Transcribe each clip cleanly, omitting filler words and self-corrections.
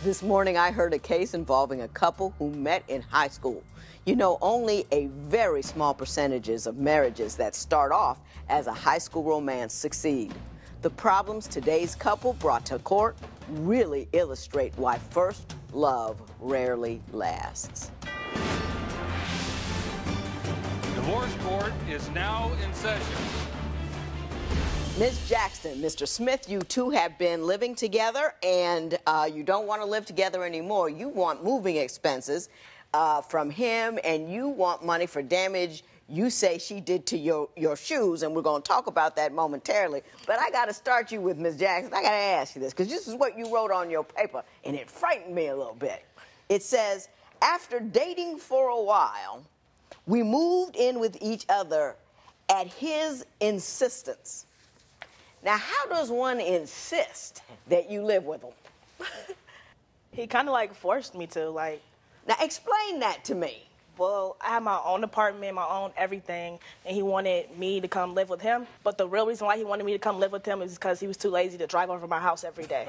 This morning I heard a case involving a couple who met in high school. You know, only a very small percentages of marriages that start off as a high school romance succeed. The problems today's couple brought to court really illustrate why first love rarely lasts. Divorce court is now in session. Ms. Jackson, Mr. Smith, you two have been living together, and you don't want to live together anymore. You want moving expenses from him, and you want money for damage you say she did to your shoes, and we're going to talk about that momentarily. But I got to start you with Ms. Jackson. I got to ask you this, because this is what you wrote on your paper, and it frightened me a little bit. It says, after dating for a while, we moved in with each other at his insistence. Now, how does one insist that you live with him? He kind of like forced me to, like. Now, explain that to me. Well, I have my own apartment, my own everything, and he wanted me to come live with him. But the real reason why he wanted me to come live with him is because he was too lazy to drive over my house every day.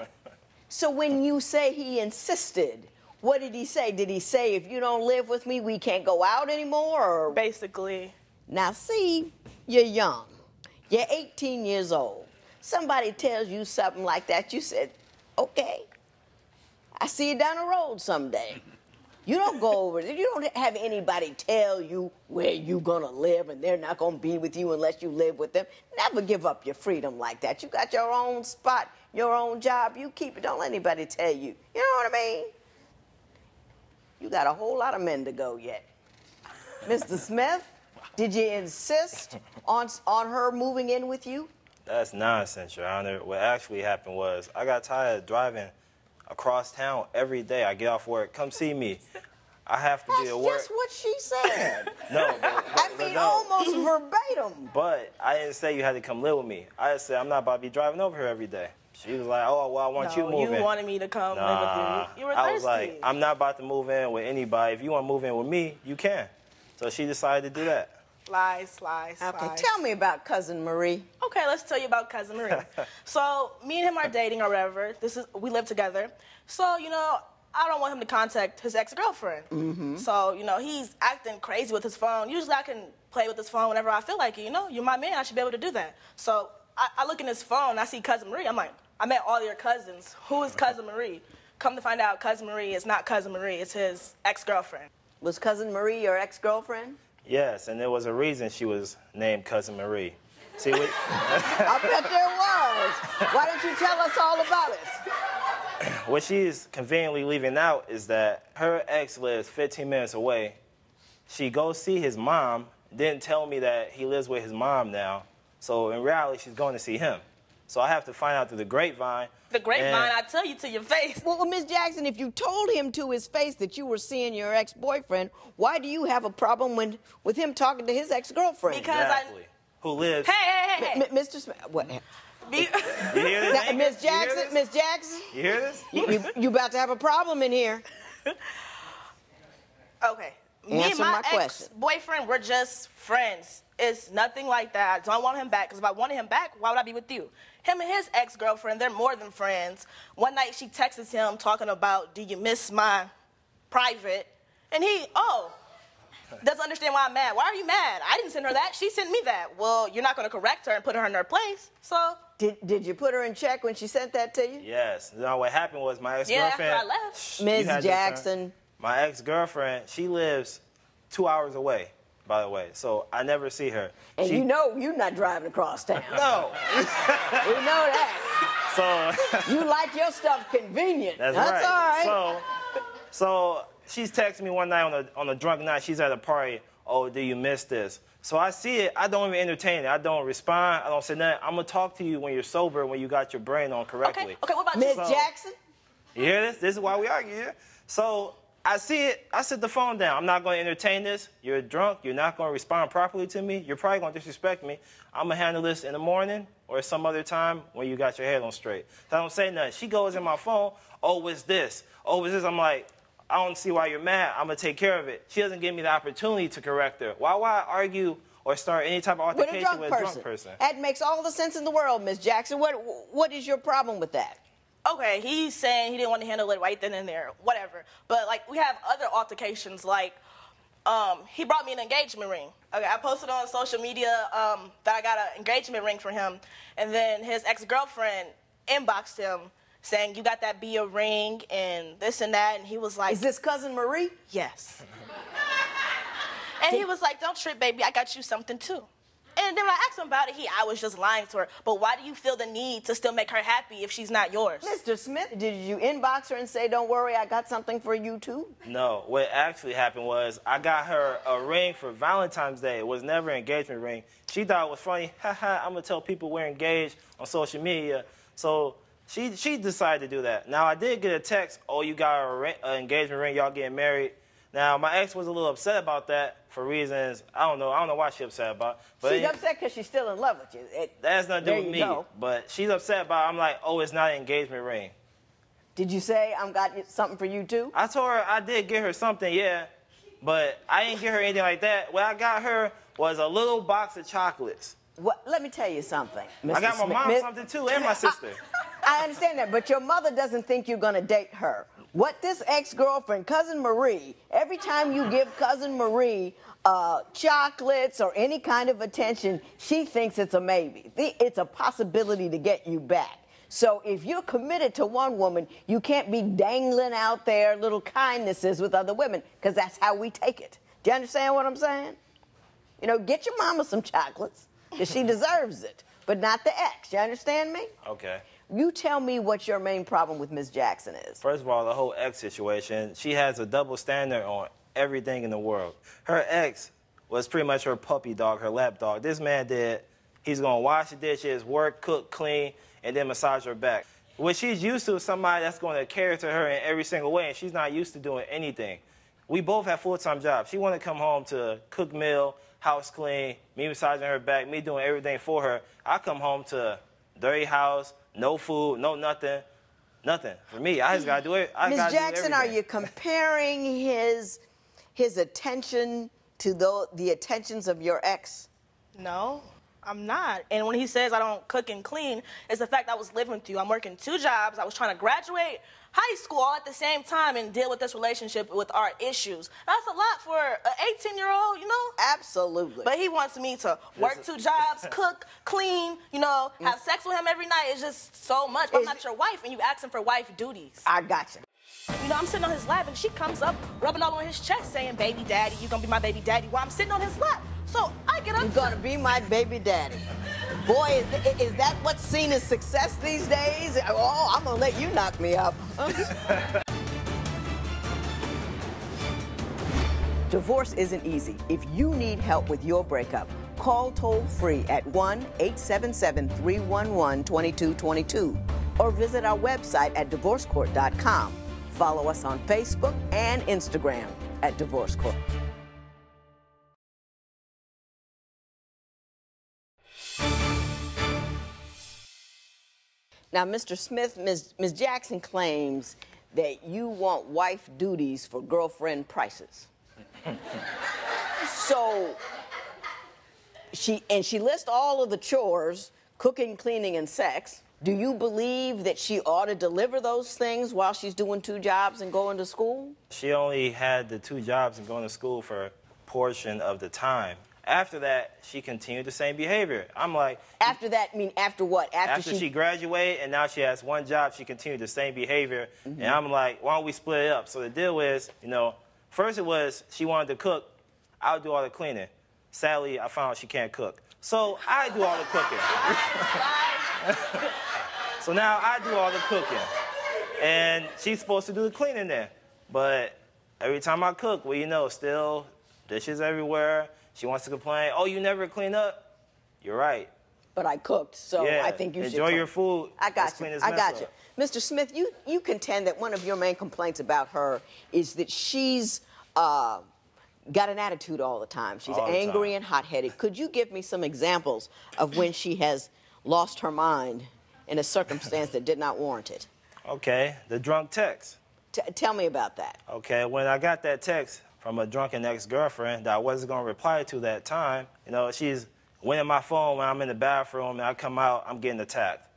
So when you say he insisted, what did he say? Did he say, if you don't live with me, we can't go out anymore? Or... Basically. Now, see, you're young. You're 18 years old. Somebody tells you something like that, you said, okay, I see you down the road someday. You don't go over there. You don't have anybody tell you where you're going to live and they're not going to be with you unless you live with them. Never give up your freedom like that. You got your own spot, your own job. You keep it. Don't let anybody tell you. You know what I mean? You got a whole lot of men to go yet. Mr. Smith, did you insist on her moving in with you? That's nonsense, Your Honor. What actually happened was I got tired of driving across town every day. I get off work, come see me. I have to be at work. That's just what she said. No, I mean, no. almost verbatim. But I didn't say you had to come live with me. I just said I'm not about to be driving over here every day. She was like, oh, well, I want you moving. You wanted me to come live with you. You were thirsty. I was like, I'm not about to move in with anybody. If you want to move in with me, you can. So she decided to do that. Lies. Okay, tell me about Cousin Marie. Okay, let's tell you about Cousin Marie. So, me and him are dating or whatever. We live together. So, you know, I don't want him to contact his ex-girlfriend. Mm-hmm. So, you know, he's acting crazy with his phone. Usually I can play with his phone whenever I feel like it, you know? You're my man, I should be able to do that. So, I look in his phone, I see Cousin Marie. I'm like, I met all your cousins. Who is Cousin Marie? Come to find out, Cousin Marie is not Cousin Marie. It's his ex-girlfriend. Was Cousin Marie your ex-girlfriend? Yes, and there was a reason she was named Cousin Marie. See, I bet there was. Why don't you tell us all about it? What she's conveniently leaving out is that her ex lives 15 minutes away. She goes see his mom, didn't tell me that he lives with his mom now. So in reality, she's going to see him. So I have to find out through the grapevine. The grapevine, I tell you to your face. Well, Ms. Jackson, if you told him to his face that you were seeing your ex-boyfriend, why do you have a problem with him talking to his ex-girlfriend? Because exactly. Who lives... Hey. Mr. Smith, what? You hear this? Now, Ms. Jackson, You hear this? You about to have a problem in here. Okay. Me and my ex-boyfriend, we're just friends. It's nothing like that. I don't want him back, because if I wanted him back, why would I be with you? Him and his ex-girlfriend, they're more than friends. One night she texts him talking about, do you miss my private? And he, doesn't understand why I'm mad. Why are you mad? I didn't send her that. She sent me that. Well, you're not going to correct her and put her in her place, so... Did you put her in check when she sent that to you? Yes. Now, what happened was my ex-girlfriend... Yeah, after I left. Ms. Jackson. My ex-girlfriend, she lives 2 hours away, by the way, so I never see her. And you know you're not driving across town. No. We know that. So... You like your stuff convenient. That's right. All right. So she's texting me one night on a drunk night. She's at a party. Oh, do you miss this? So I see it. I don't even entertain it. I don't respond. I don't say nothing. I'm going to talk to you when you're sober, when you got your brain on correctly. Okay, what about Ms. Jackson? You hear this? This is why we argue here. So I see it. I sit the phone down. I'm not going to entertain this. You're drunk. You're not going to respond properly to me. You're probably going to disrespect me. I'm going to handle this in the morning or some other time when you got your head on straight. So I don't say nothing. She goes in my phone. Oh, it's this. Oh, it's this. I'm like, I don't see why you're mad. I'm going to take care of it. She doesn't give me the opportunity to correct her. Why argue or start any type of altercation with a drunk person? That makes all the sense in the world, Ms. Jackson. What is your problem with that? okay, he's saying he didn't want to handle it right then and there, whatever. But, like, we have other altercations, like, he brought me an engagement ring. Okay, I posted on social media that I got an engagement ring for him, and then his ex-girlfriend inboxed him saying, you got that be a ring and this and that, and he was like... Is this Cousin Marie? Yes. And he was like, don't trip, baby, I got you something too. And then when I asked him about it, I was just lying to her. But why do you feel the need to still make her happy if she's not yours? Mr. Smith, did you inbox her and say, don't worry, I got something for you too? No, what actually happened was I got her a ring for Valentine's Day. It was never an engagement ring. She thought it was funny. Haha, I'm going to tell people we're engaged on social media. So she decided to do that. Now, I did get a text, oh, you got an engagement ring, y'all getting married. Now, my ex was a little upset about that for reasons, I don't know why she's upset about it. But she's upset because she's still in love with you. That has nothing to do with me. Go. But she's upset about it. I'm like, oh, it's not an engagement ring. Did you say, I'm got something for you too? I told her I did get her something, yeah. But I didn't get her anything like that. What I got her was a little box of chocolates. What, let me tell you something, Mr. I got my mom something too, and my sister. I understand that, but your mother doesn't think you're going to date her. What this ex-girlfriend, Cousin Marie, every time you give Cousin Marie chocolates or any kind of attention, she thinks it's a maybe. It's a possibility to get you back. So if you're committed to one woman, you can't be dangling out there little kindnesses with other women, because that's how we take it. Do you understand what I'm saying? You know, get your mama some chocolates, because she deserves it, but not the ex. You understand me? Okay. You tell me what your main problem with Ms. Jackson is. First of all, the whole ex situation, she has a double standard on everything in the world. Her ex was pretty much her puppy dog, her lap dog. This man he's going to wash the dishes, work, cook, clean, and then massage her back. What she's used to is somebody that's going to care to her in every single way, and she's not used to doing anything. We both have full-time jobs. She wanted to come home to cook meal, house clean, me massaging her back, me doing everything for her. I come home to dirty house, no food, no nothing. Nothing. For me, I just got to do it. Ms. Jackson, are you comparing his attention to the attentions of your ex? No, I'm not. And when he says I don't cook and clean, it's the fact I was living with you. I'm working 2 jobs. I was trying to graduate high school all at the same time and deal with this relationship with our issues. That's a lot for an 18-year-old, you know? Absolutely. But he wants me to work 2 jobs, cook, clean, you know, have sex with him every night. It's just so much. But I'm not your wife, and you asking for wife duties. I got you. You know, I'm sitting on his lap, and she comes up, rubbing all on his chest, saying, baby daddy, you gonna be my baby daddy, while I'm sitting on his lap. So I get up. You're gonna be my baby daddy. Boy, is that what's seen as success these days? Oh, I'm gonna let you knock me up. Divorce isn't easy. If you need help with your breakup, call toll-free at 1-877-311-2222 or visit our website at divorcecourt.com. Follow us on Facebook and Instagram at Divorce Court. Now, Mr. Smith, Ms. Jackson claims that you want wife duties for girlfriend prices. So, she lists all of the chores, cooking, cleaning, and sex. Do you believe that she ought to deliver those things while she's doing 2 jobs and going to school? She only had the 2 jobs and going to school for a portion of the time. After that, she continued the same behavior. I'm like... After that, mean after what? After she graduated, and now she has 1 job, she continued the same behavior. Mm-hmm. And I'm like, why don't we split it up? So the deal is, you know, first it was she wanted to cook. I'll do all the cleaning. Sadly, I found she can't cook. So I do all the cooking. So now I do all the cooking. And she's supposed to do the cleaning there. But every time I cook, well, you know, still dishes everywhere. She wants to complain, oh, you never clean up? You're right. But I cooked, so yeah, I think you should enjoy your food. I got you. I got you. Mr. Smith, you contend that one of your main complaints about her is that she's got an attitude all the time. She's angry and hot-headed. Could you give me some examples of when she has lost her mind in a circumstance that did not warrant it? Okay, the drunk text. Tell me about that. Okay, when I got that text from a drunken ex-girlfriend that I wasn't going to reply to that time, you know, she's winning my phone when I'm in the bathroom and I come out, I'm getting attacked.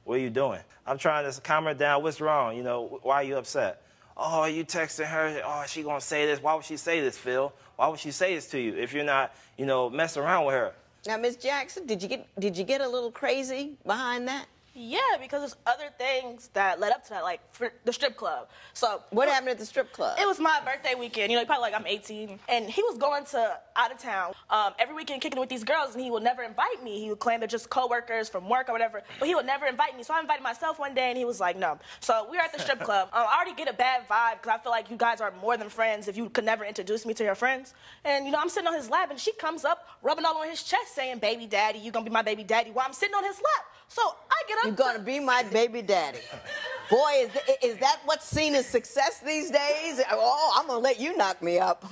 What are you doing? I'm trying to calm her down. What's wrong? You know, why are you upset? Oh, you texting her. Oh, she going to say this. Why would she say this, Phil? Why would she say this to you if you're not, you know, messing around with her? Now, Miss Jackson, did you get a little crazy behind that? Yeah, because there's other things that led up to that, like for the strip club. So What happened at the strip club? it was my birthday weekend. You know, probably like I'm 18. And he was going to out of town every weekend kicking it with these girls, and he would never invite me. He would claim they're just coworkers from work or whatever, but he would never invite me. So I invited myself one day, and he was like, no. So we were at the strip club. I already get a bad vibe because I feel like you guys are more than friends if you could never introduce me to your friends. And, you know, I'm sitting on his lap, and she comes up, rubbing all on his chest, saying, baby daddy, you gonna be my baby daddy, while I'm sitting on his lap. So I get up. You're gonna be my baby daddy. Boy, is that what's seen as success these days? Oh, I'm gonna let you knock me up.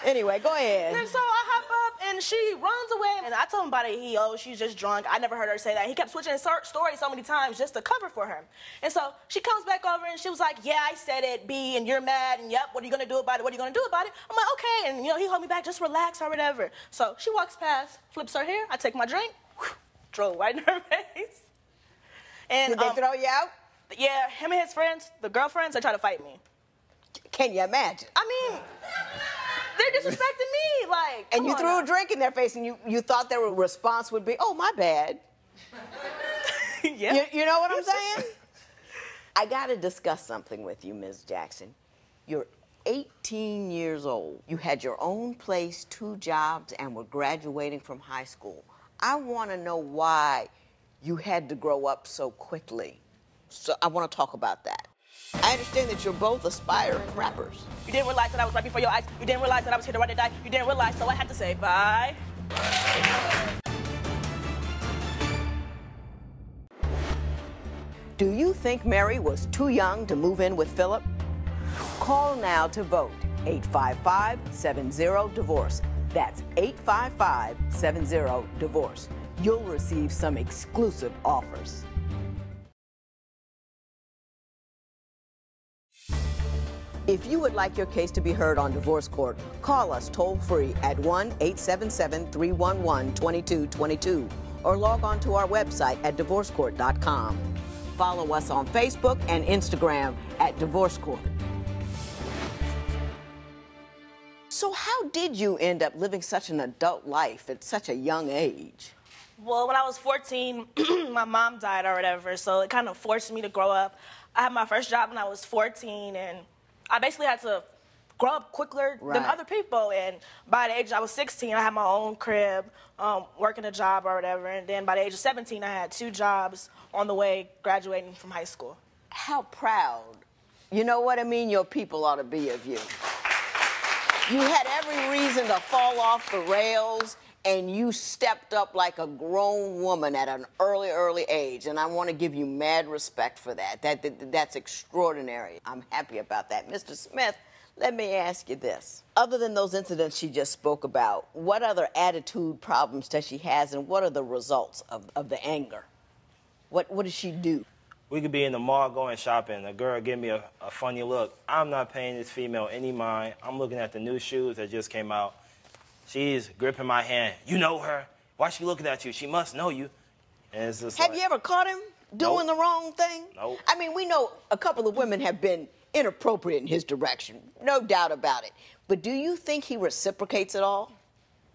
Anyway, go ahead. And so I hop up, and she runs away. And I told him about it. She's just drunk. I never heard her say that. He kept switching his story so many times just to cover for her. And so she comes back over, and she was like, yeah, I said it, B, and you're mad, and yep, what are you gonna do about it? What are you gonna do about it? I'm like, okay. And, you know, he hold me back, just relax or whatever. So she walks past, flips her hair. I take my drink, drove right in her face. And Did they throw you out? yeah, him and his friends, the girlfriends, they try to fight me. Can you imagine? I mean, they're disrespecting me, like. And come you on threw now. a drink in their face, and you thought their response would be, oh, my bad. Yeah. You know what I'm saying? I got to discuss something with you, Ms. Jackson. You're 18 years old. You had your own place, 2 jobs, and were graduating from high school. I want to know why you had to grow up so quickly. So I want to talk about that. I understand that you're both aspiring rappers. You didn't realize that I was right before your eyes. You didn't realize that I was here to ride or die. You didn't realize, so I had to say bye. Do you think Mary was too young to move in with Philip? Call now to vote. 855-70-DIVORCE. That's 855-70-DIVORCE. You'll receive some exclusive offers. If you would like your case to be heard on divorce court, call us toll-free at 1-877-311-2222 or log on to our website at divorcecourt.com. Follow us on Facebook and Instagram at Divorce Court. So how did you end up living such an adult life at such a young age? Well, when I was 14, my mom died or whatever, so it kind of forced me to grow up. I had my first job when I was 14, and I basically had to grow up quicker than Right. other people. And by the age I was 16, I had my own crib, working a job or whatever. And then by the age of 17, I had 2 jobs on the way graduating from high school. How proud, you know what I mean, your people ought to be of you. You had every reason to fall off the rails, and you stepped up like a grown woman at an early age, and I want to give you mad respect for that. That's extraordinary. I'm happy about that. Mr. Smith, let me ask you this. Other than those incidents she just spoke about, what other attitude problems does she have, and what are the results of the anger? What does she do? We could be in the mall going shopping. A girl give me a funny look. I'm not paying this female any mind. I'm looking at the new shoes that just came out. She's gripping my hand. You know her. Why she looking at you? She must know you. And it's just Have you ever caught him doing Nope. the wrong thing? Nope. I mean, we know a couple of women have been inappropriate in his direction. No doubt about it. But do you think he reciprocates it all?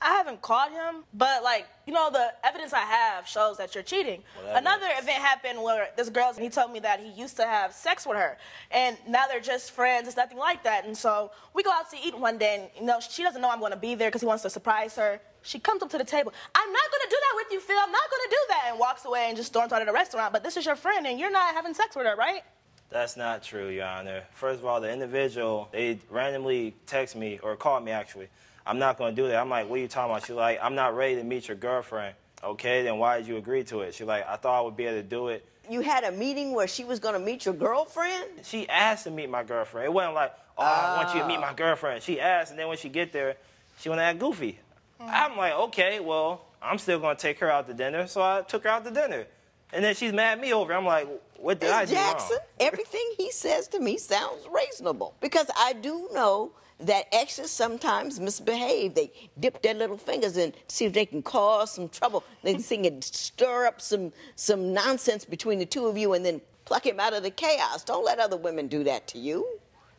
I haven't caught him, but, like, you know, the evidence I have shows that you're cheating. Well, Another event happened where this girl, he told me that he used to have sex with her, and now they're just friends. It's nothing like that. And so we go out to eat one day, and, you know, she doesn't know I'm going to be there because he wants to surprise her. She comes up to the table. I'm not going to do that with you, Phil. I'm not going to do that, and walks away and just storms out of the restaurant. But this is your friend, and you're not having sex with her, right? That's not true, Your Honor. First of all, the individual, they randomly text me, or called me actually. I'm not going to do that. I'm like, what are you talking about? She's like, I'm not ready to meet your girlfriend. Okay, then why did you agree to it? She's like, I thought I would be able to do it. You had a meeting where she was going to meet your girlfriend? She asked to meet my girlfriend. It wasn't like, oh, I want you to meet my girlfriend. She asked, and then when she get there, she want to act goofy. I'm like, okay, well, I'm still going to take her out to dinner, so I took her out to dinner. And then she's mad at me over it. I'm like, what did I Ms. do Jackson, wrong? everything he says to me sounds reasonable. Because I do know that exes sometimes misbehave. They dip their little fingers in to see if they can cause some trouble. They think it stir up some nonsense between the two of you and then pluck him out of the chaos. Don't let other women do that to you.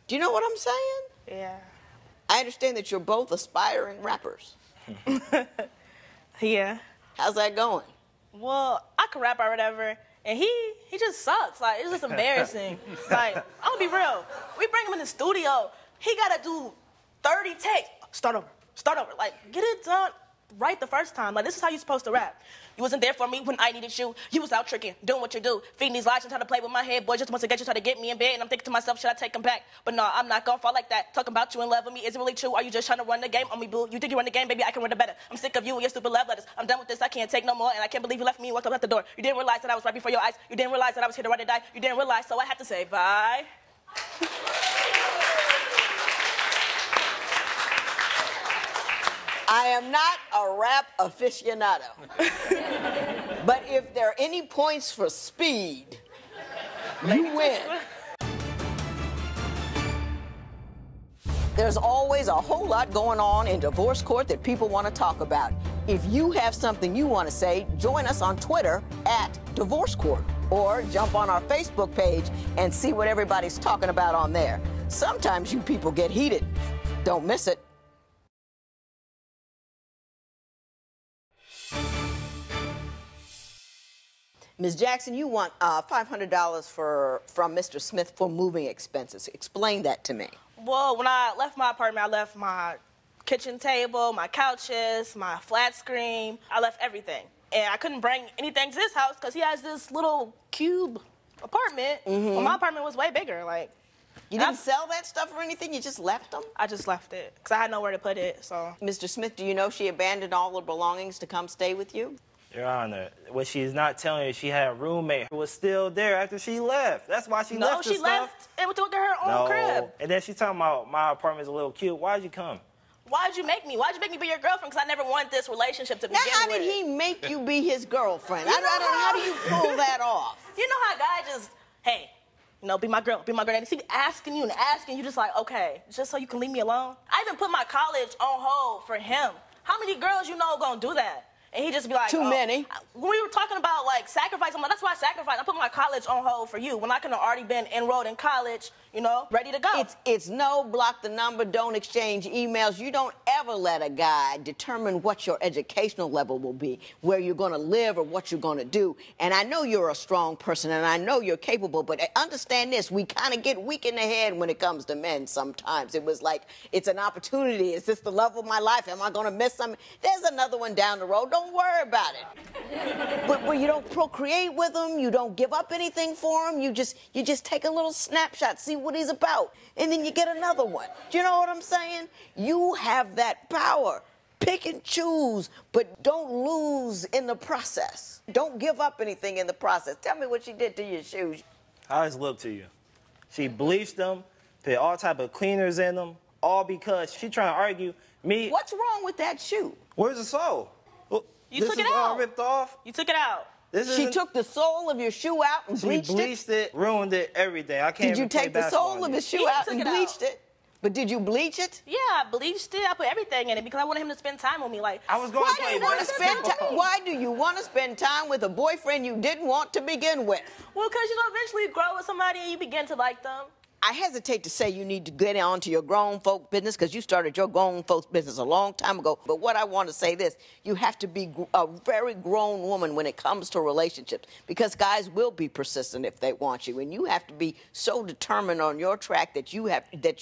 Do you know what I'm saying? Yeah. I understand that you're both aspiring rappers. Yeah. How's that going? Well, I can rap or whatever, and he just sucks. Like, it's just embarrassing. Like, I'm gonna be real. We bring him in the studio, he gotta do 30 takes. Start over. Like, get it done right the first time. Like, this is how you're supposed to rap. You wasn't there for me when I needed you. You was out tricking, doing what you do, feeding these lies and trying to play with my head. Boy, just once again, you try to get me in bed, and I'm thinking to myself, should I take him back? But no, I'm not gonna fall like that. Talking about you in love with me, is it really true? Are you just trying to run the game on me, boo? You think you run the game, baby? I can run it better. I'm sick of you and your stupid love letters. I'm done with this. I can't take no more, and I can't believe you left me and walked out the door. You didn't realize that I was right before your eyes. You didn't realize that I was here to ride or die. You didn't realize, so I had to say bye. I am not a rap aficionado. But if there are any points for speed, you win. There's always a whole lot going on in divorce court that people want to talk about. If you have something you want to say, join us on Twitter @Divorce Court, or jump on our Facebook page and see what everybody's talking about on there. Sometimes you people get heated. Don't miss it. Ms. Jackson, you want $500 from Mr. Smith for moving expenses. Explain that to me. Well, when I left my apartment, I left my kitchen table, my couches, my flat screen. I left everything. And I couldn't bring anything to this house because he has this little cube apartment. Well, my apartment was way bigger. Like, You didn't sell that stuff or anything? You just left them? I just left it because I had nowhere to put it, so. Mr. Smith, do you know she abandoned all her belongings to come stay with you? Your Honor, what she's not telling you, she had a roommate who was still there after she left. That's why she left the No, she left and went to look at her own No. crib. And then she's talking about my apartment's a little cute. Why'd you come? Why'd you make me? Why'd you make me be your girlfriend? Because I never wanted this relationship to Now, begin how with. did he make you be his girlfriend? How do you pull that off? You know how a guy just, hey, be my girl, be my girl. And he asking you and asking you, just like, okay, just so you can leave me alone? I even put my college on hold for him. How many girls you know gonna do that? And he just be like, Too many. When we were talking about, like, sacrifice, I'm like, that's why I sacrificed. I put my college on hold for you when I could have already been enrolled in college, ready to go. It's no block the number, don't exchange emails. You don't ever let a guy determine what your educational level will be, where you're going to live or what you're going to do. And I know you're a strong person and I know you're capable, but understand this, we kind of get weak in the head when it comes to men sometimes. It was like, it's an opportunity. Is this the love of my life? Am I going to miss something? There's another one down the road. Don't worry about it. But you don't procreate with him, you don't give up anything for him, you just take a little snapshot, see what he's about, and then you get another one. Do you know what I'm saying? You have that power. Pick and choose, but don't lose in the process. Don't give up anything in the process. Tell me what she did to your shoes. How does it look to you? She bleached them, put all type of cleaners in them, all because she trying to argue me. What's wrong with that shoe? Where's the sole? Well, You took it all out. ripped off. You took it out. She took the sole of your shoe out and She bleached it? it, ruined it, everything. I can't Did you even play take the basketball sole of in his it. shoe Yeah, out took and it out. bleached it? But did you bleach it? Yeah, I bleached it. I put everything in it because I wanted him to spend time with me. Like, I was going Why to do play you want to spend basketball. time? Why do you want to spend time with a boyfriend you didn't want to begin with? well, because eventually you grow with somebody and you begin to like them. I hesitate to say you need to get on to your grown folk business because you started your grown folks business a long time ago. But what I want to say this, you have to be a very grown woman when it comes to relationships because guys will be persistent if they want you. And you have to be so determined on your track that you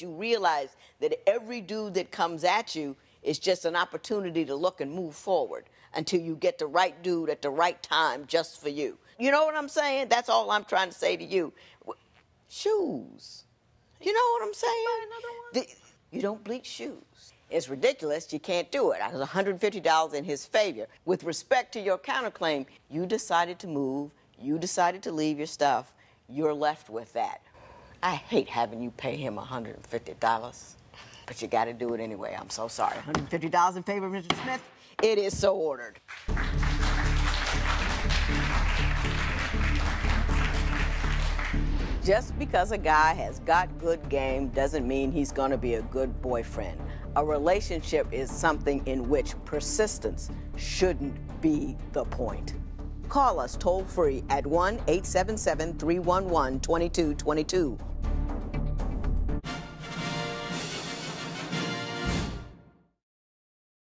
realize that every dude that comes at you is just an opportunity to look and move forward until you get the right dude at the right time just for you. You know what I'm saying? That's all I'm trying to say to you. Shoes. You know what I'm saying? Buy another one? You don't bleach shoes. It's ridiculous. You can't do it. I was $150 in his favor. With respect to your counterclaim, you decided to move. You decided to leave your stuff. You're left with that. I hate having you pay him $150, but you got to do it anyway. I'm so sorry. $150 in favor of Mr. Smith. It is so ordered. Just because a guy has got good game doesn't mean he's going to be a good boyfriend. A relationship is something in which persistence shouldn't be the point. Call us toll free at 1-877-311-2222